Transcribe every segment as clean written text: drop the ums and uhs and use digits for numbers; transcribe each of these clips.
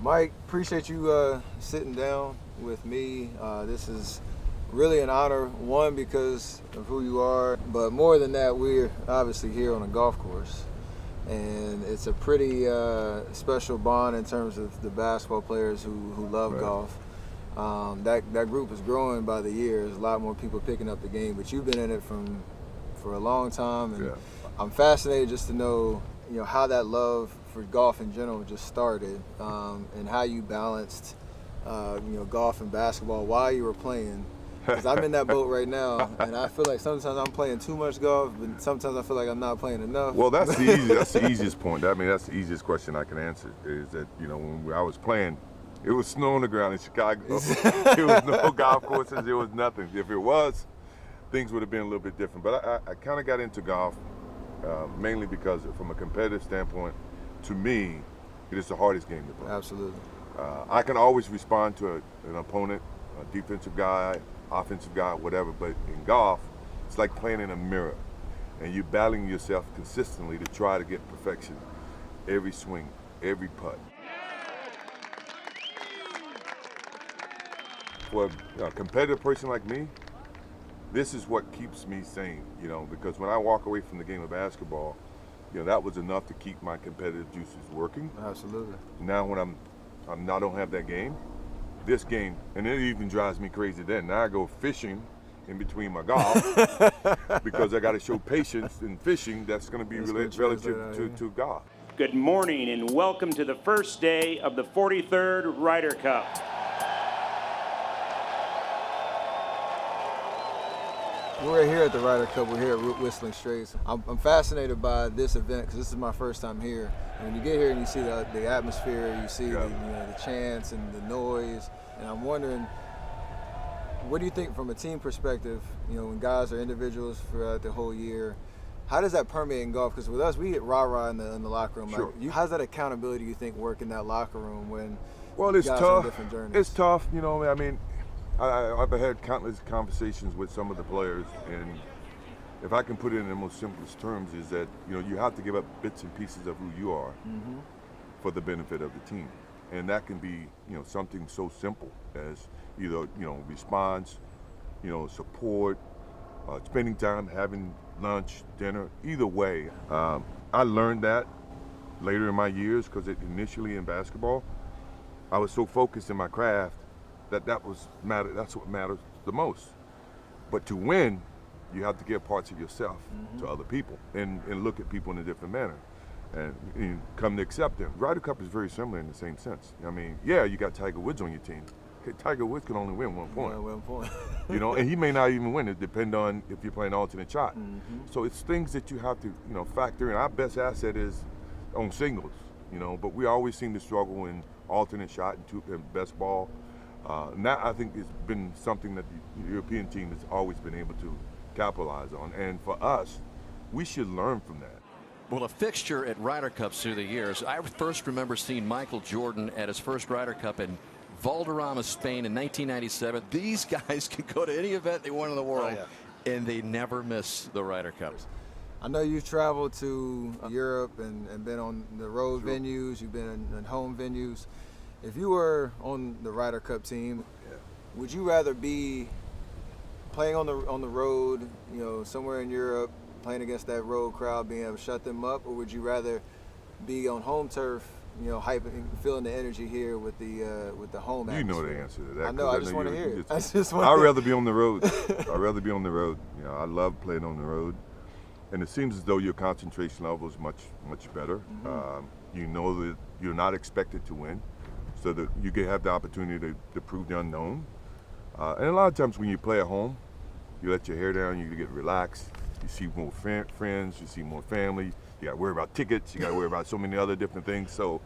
Mike, appreciate you sitting down with me. This is really an honor, one, because of who you are, but more than that, we're obviously here on a golf course. And it's a pretty special bond in terms of the basketball players who love Right. golf. That group is growing by the years. A lot more people picking up the game, but you've been in it for a long time, and Yeah. I'm fascinated just to know how that love for golf in general just started, and how you balanced golf and basketball while you were playing. Because I'm in that boat right now, and I feel like sometimes I'm playing too much golf, but sometimes I feel like I'm not playing enough. Well, that's the easiest point. I mean, that's the easiest question I can answer. Is that when I was playing, it was snow on the ground in Chicago. There was no golf courses. There was nothing. If it was, things would have been a little bit different. But I kind of got into golf mainly because, from a competitive standpoint, to me, it is the hardest game to play. Absolutely. I can always respond to an opponent, a defensive guy, offensive guy, whatever, but in golf, it's like playing in a mirror, and you're battling yourself consistently to try to get perfection every swing, every putt. For a competitive person like me, this is what keeps me sane, because when I walk away from the game of basketball, that was enough to keep my competitive juices working. Absolutely. Now when I don't have that game, this game, and it even drives me crazy then. Now I go fishing in between my golf because I got to show patience in fishing. That's going to be relative to golf. Good morning and welcome to the first day of the 43rd Ryder Cup. We're here at the Ryder Cup. We're here at Whistling Straits. I'm fascinated by this event because this is my first time here. And when you get here and you see the atmosphere, you see the chants and the noise, and I'm wondering, what do you think from a team perspective? When guys are individuals throughout the whole year, how does that permeate in golf? Because with us, we get rah-rah in the locker room. Sure. Like, how's that accountability, you think, work in that locker room when It's guys tough. are on different journeys? It's tough. I mean, I've had countless conversations with some of the players, and if I can put it in the most simplest terms, is that you have to give up bits and pieces of who you are for the benefit of the team, and that can be something so simple as either response, support, spending time, having lunch, dinner. Either way, I learned that later in my years because initially in basketball, I was so focused in my craft that's what matters the most. But to win, you have to give parts of yourself to other people and look at people in a different manner and come to accept them. Ryder Cup is very similar in the same sense. I mean, you got Tiger Woods on your team. Tiger Woods can only win 1 point. Yeah, 1 point. And he may not even win. It depends on if you're playing alternate shot. So it's things that you have to factor in. Our best asset is on singles, but we always seem to struggle in alternate shot and best ball. And that, I think, has been something that the European team has always been able to capitalize on. And for us, we should learn from that. Well, a fixture at Ryder Cups through the years. I first remember seeing Michael Jordan at his first Ryder Cup in Valderrama, Spain in 1997. These guys can go to any event they want in the world, and they never miss the Ryder Cups. I know you've traveled to Europe and been on the road venues. You've been in home venues. If you were on the Ryder Cup team, would you rather be playing on the road, somewhere in Europe, playing against that road crowd, being able to shut them up, or would you rather be on home turf, hyping, feeling the energy here with the home atmosphere? You know the answer to that. I know. I just want to hear it. I'd rather be on the road. I'd rather be on the road. I love playing on the road, and it seems as though your concentration level is much better. You know that you're not expected to win, so that you can have the opportunity to prove the unknown. And a lot of times when you play at home, you let your hair down, you get relaxed, you see more friends, you see more family, you got to worry about tickets, you got to worry about so many other different things. So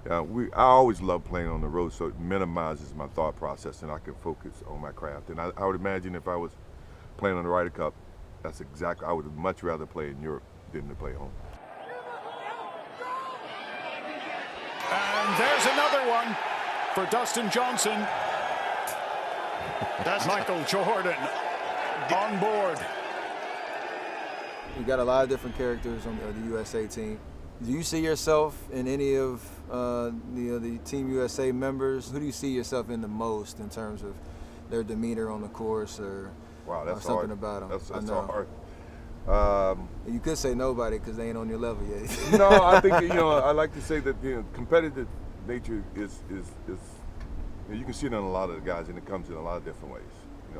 I always love playing on the road, so it minimizes my thought process and I can focus on my craft. And I would imagine if I was playing on the Ryder Cup, I would much rather play in Europe than to play home. And there's another one for Dustin Johnson. That's Michael Jordan on board. You got a lot of different characters on the USA team. Do you see yourself in any of the Team USA members, who do you see yourself in the most in terms of their demeanor on the course or Wow, that's something hard. about them? That's I know. hard. You could say nobody because they ain't on your level yet. No, I think I like to say that competitive nature is you can see it in a lot of the guys, and it comes in a lot of different ways.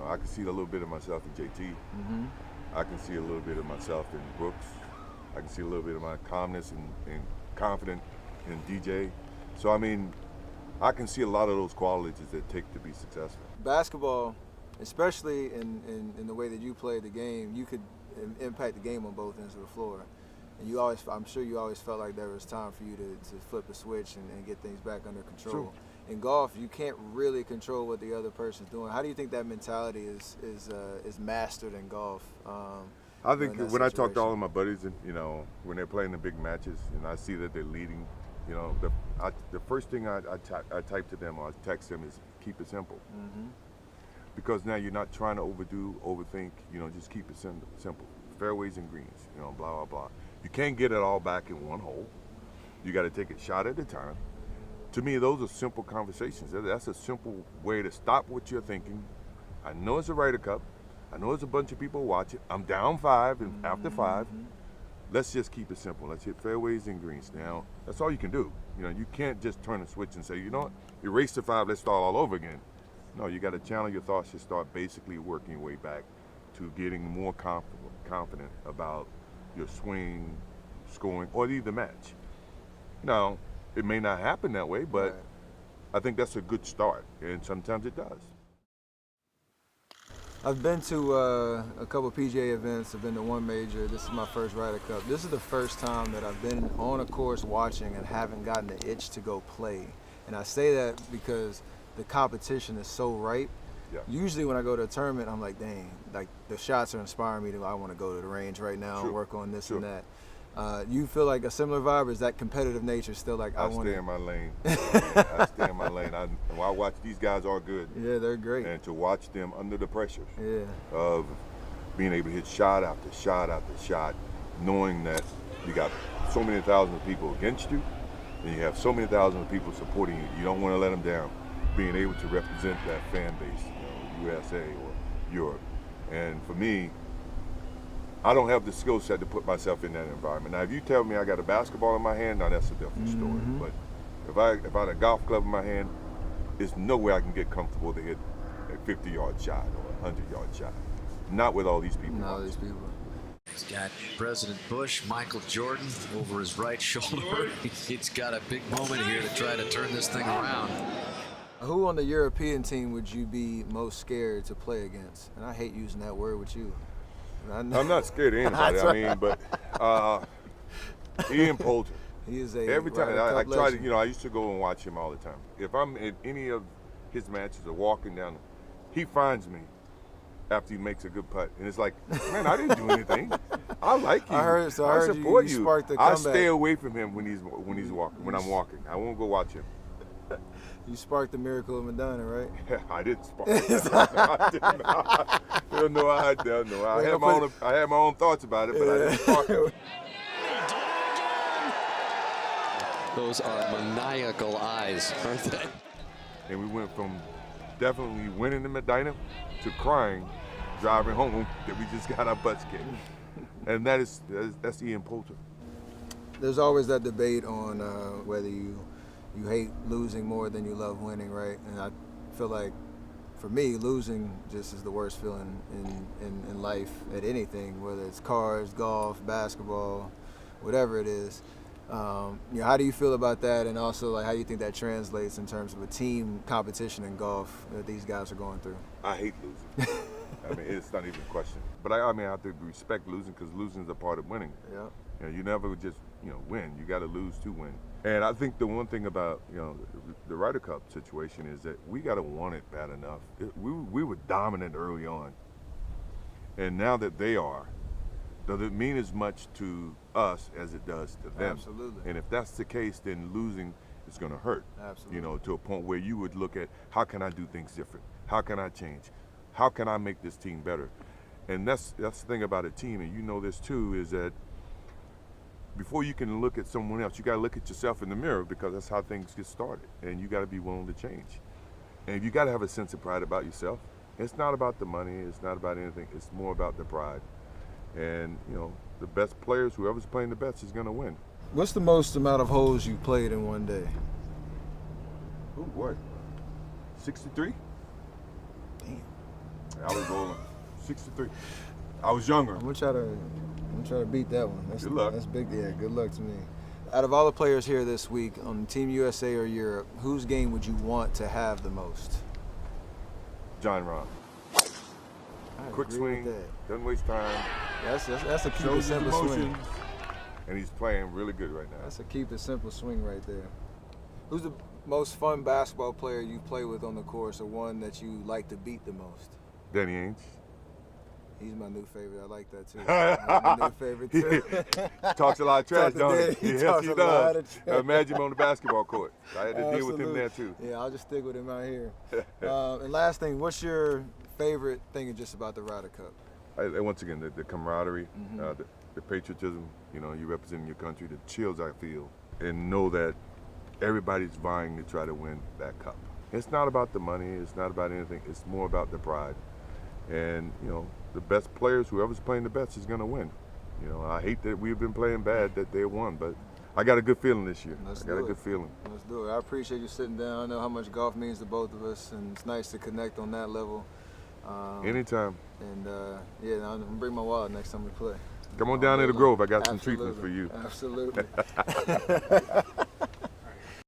I can see a little bit of myself in JT. Mm-hmm. I can see a little bit of myself in Brooks. I can see a little bit of my calmness and confidence in DJ. So I can see a lot of those qualities that take to be successful. Basketball, especially in the way that you play the game, you could impact the game on both ends of the floor. And I'm sure you always felt like there was time for you to flip a switch and get things back under control. True. In golf, you can't really control what the other person's doing. How do you think that mentality is mastered in golf? I think when I talk to all of my buddies, and when they're playing the big matches, and I see that they're leading, the first thing I type to them or I text them is keep it simple. Mm-hmm. Because now you're not trying to overthink. Just keep it simple. Fairways and greens. Blah blah blah. You can't get it all back in one hole. You got to take it shot at a time. To me, those are simple conversations. That's a simple way to stop what you're thinking. I know it's a Ryder Cup. I know there's a bunch of people watching. I'm down 5 and after 5. Let's just keep it simple. Let's hit fairways and greens. Now, that's all you can do. You can't just turn a switch and say, you know what, erase the 5, let's start all over again. No, you got to channel your thoughts to start basically working your way back to getting more confident about your swing, scoring, or the match. Now, it may not happen that way, but Right. I think that's a good start, and sometimes it does. I've been to a couple PGA events. I've been to one major. This is my first Ryder Cup. This is the first time that I've been on a course watching and haven't gotten the itch to go play. And I say that because the competition is so ripe. Yeah. Usually when I go to a tournament, I'm like, dang, like the shots are inspiring me I want to go to the range right now and work on this and that. You feel like a similar vibe, or is that competitive nature still like I stay in my lane. I stay in my lane. When I watch these guys are good. Yeah, they're great. And to watch them under the pressures Yeah. of being able to hit shot after shot after shot, knowing that you got so many thousands of people against you, and you have so many thousands of people supporting you. You don't want to let them down. Being able to represent that fan base, USA or Europe. And for me, I don't have the skill set to put myself in that environment. Now, if you tell me I got a basketball in my hand, now that's a different story. But if I had a golf club in my hand, there's no way I can get comfortable to hit a 50-yard shot or a 100-yard shot. Not with all these people. Not all these people. He's got President Bush, Michael Jordan over his right shoulder. He's got a big moment here to try to turn this thing around. Who on the European team would you be most scared to play against? And I hate using that word with you. I'm not scared of anybody. But Ian Poulter. He is a every time Ryder I Cup try legend. to, I used to go and watch him all the time. If I'm in any of his matches or walking down, he finds me after he makes a good putt, and it's like, man, I didn't do anything. I like you. I heard support you sparked the I comeback. stay away from him when he's walking. When I'm walking, I won't go watch him. You sparked the miracle of Madonna, right? I didn't spark. I did not. No, I don't know. I had my own thoughts about it, but I didn't spark it. Those are maniacal eyes, aren't they? And we went from definitely winning the Medina to crying, driving home that we just got our butts kicked. And that's Ian Poulter. There's always that debate on whether you hate losing more than you love winning, right? And I feel like, for me, losing just is the worst feeling in life at anything, whether it's cars, golf, basketball, whatever it is. How do you feel about that, and also like how do you think that translates in terms of a team competition in golf that these guys are going through? I hate losing. It's not even a question. But I have to respect losing, because losing is a part of winning. Yeah. You never just win. You got to lose to win. And I think the one thing about the Ryder Cup situation is that we got to want it bad enough. We were dominant early on, and now that they are, does it mean as much to us as it does to them? Absolutely. And if that's the case, then losing is going to hurt. Absolutely. To a point where you would look at, how can I do things different? How can I change? How can I make this team better? And that's the thing about a team, and you know this too, is that before you can look at someone else, you got to look at yourself in the mirror, because that's how things get started. And you got to be willing to change. And you got to have a sense of pride about yourself. It's not about the money. It's not about anything. It's more about the pride. And, you know, the best players, whoever's playing the best, is going to win. What's the most amount of holes you played in one day? Oh, what? 63? Damn. I was rolling. 63. I was younger. I'm gonna try to beat that one. Good luck. That's big. Yeah, good luck to me. Out of all the players here this week on Team USA or Europe, whose game would you want to have the most? John Rahm. I Quick agree swing, with that. doesn't waste time. That's a keep it Shows his simple swing. emotions. And he's playing really good right now. That's a keep it simple swing right there. Who's the most fun basketball player you play with on the course, or one that you like to beat the most? Danny Ainge. He's my new favorite. I like that too. My new favorite too. Talks a lot of trash, Talks don't to he? Danny. Yes, Talks he a lot does. of trash. Imagine him on the basketball court. I had to deal with him Absolutely. there too. Yeah, I'll just stick with him out here. And last thing, what's your favorite thing just about the Ryder Cup? Once again, the camaraderie, the patriotism, you know, you representing your country, the chills I feel, and know that everybody's vying to try to win that cup. It's not about the money, it's not about anything, it's more about the pride. And, you know, the best players, whoever's playing the best is going to win. You know, I hate that we've been playing bad that they won, but I got a good feeling this year. Let's I got do a good it. feing. Let's do it. I appreciate you sitting down. I know how much golf means to both of us, and it's nice to connect on that level. Anytime. And yeah, I'm gonna bring my wallet next time we play. Come on down to the Grove. I got some Absolutely. treatments for you. Absolutely.